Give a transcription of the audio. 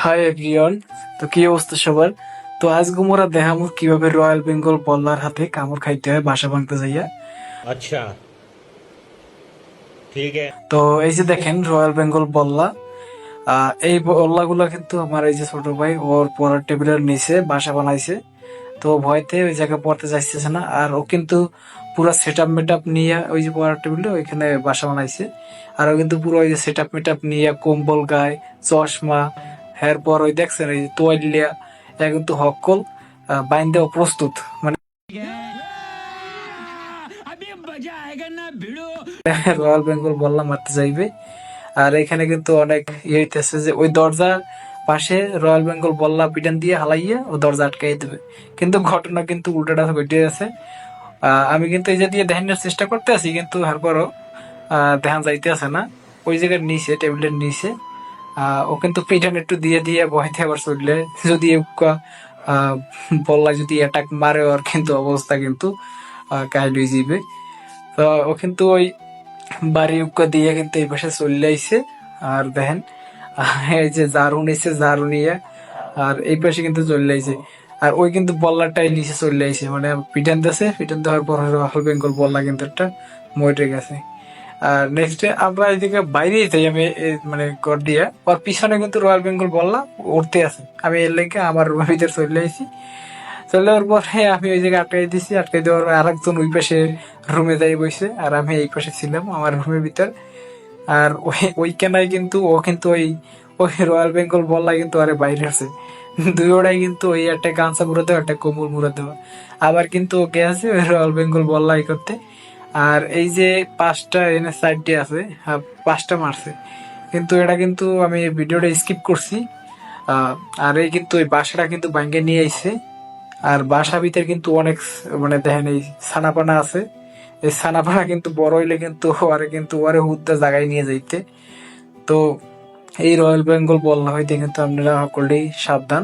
Hi everyone. তো কি অবস্থা সবার? তো আজকে মোরা দেখামু কিভাবে রয়্যাল বেঙ্গল বল্লার হাতে কামড় খাইতে হয় বাসা ভাঙতে যাইয়া। अच्छा ठीक है। তো এই যে দেখেন রয়্যাল বেঙ্গল বল্লা, এই বল্লা গুলা কিন্তু আমার এই যে ছোট ভাই ওর পড়ার টেবিলের নিচে বাসা বানাইছে। তো ভয়তে ওই জায়গায় পড়তে চাইতেছে না, আর ও কিন্তু পুরো সেট আপ মেট আপ নিয়ে ওই যে পড়ার টেবিলে ওইখানে বাসা বানাইছে। আর ও কিন্তু পুরো ওই যে সেট আপ মেট আপ নিয়ে কম্বল গায়ে, চশমা, এরপর ওই দেখছেন এই যে তোয়ালিয়া, এটা কিন্তু হকল বাইন্দে ও প্রস্তুত, মানে রয়্যাল বেঙ্গল বললাম মারতে যাইবে। আর এখানে কিন্তু অনেক ইয়ে হইতেছে যে ওই দরজার পাশে রয়্যাল বেঙ্গল বল্লা পিটান দিয়ে হালাইয়া ও দরজা আটকাই দেবে, কিন্তু ঘটনা কিন্তু উল্টাটা ঘটে আছে। আমি কিন্তু এই যে দিয়ে দেখানোর চেষ্টা করতে আছি, কিন্তু তারপরও দেখান যাইতে আছে না। ওই জায়গার নিচে টেবিলের নিচে ও কিন্তু পিটান একটু দিয়ে দিয়ে বহাইতে আবার চললে যদি বল্লা যদি অ্যাটাক মারে, ওর কিন্তু অবস্থা কিন্তু কাহিল হয়ে যাবে। তো ও কিন্তু ওই বাড়ি উক্কা দিয়ে কিন্তু এই পাশে চলে আইছে। আর দেখেন এই যে ঝাড়ু নিছে, ঝাড়ু নিয়ে আর এই পাশে কিন্তু চলে আইছে। আর ওই কিন্তু বল্লাটাই নিচে চলে আইছে, মানে পিটান দিছে, পিটান দেওয়ার পর রয়্যাল বেঙ্গল বল্লা কিন্তু একটা মরে গেছে। আর নেক্সট আমরা এদিকে বাইরে যাই, আমি মানে ঘর দিয়ে ওর পিছনে কিন্তু রয়্যাল বেঙ্গল বল্লা উঠতে আছে। আমি এর লেগে আমার রুমের ভিতরে চলে আইছি। চলে যাওয়ার পরে আমি ওই জায়গায় আটকাই দিছি, আটকাই দেওয়ার পর আরেকজন ওই পাশে রুমে যাই বসে, আর আমি এই পাশে ছিলাম আমার রুমের ভিতর। আর ওইখানে কিন্তু ও কিন্তু ওই ওই রয়্যাল বেঙ্গল বললা কিন্তু আরে বাইরে আছে। দুই ওটাই কিন্তু ওই একটা গামছা মুড়ে দেওয়া, একটা কোমর মুড়ে দেওয়া। আবার কিন্তু ও গেছে ওই রয়্যাল বেঙ্গল বললাই করতে। আর এই যে পাঁচটা এনে সাইডে আছে, পাঁচটা মারছে। কিন্তু এটা কিন্তু আমি ভিডিওটা স্কিপ করছি। আর এই কিন্তু ওই বাসাটা কিন্তু ভাঙ্গে নিয়ে আইছে। আর বাসা ভিতরে কিন্তু অনেক মানে দেখেন এই ছানাপানা আছে। এই ছানাপানা কিন্তু বড় হইলে কিন্তু ওরে হুদ্দা জায়গায় নিয়ে যাইতে। তো এই রয়্যাল বেঙ্গল বললা হইতে কিন্তু আপনারা সকলেই সাবধান।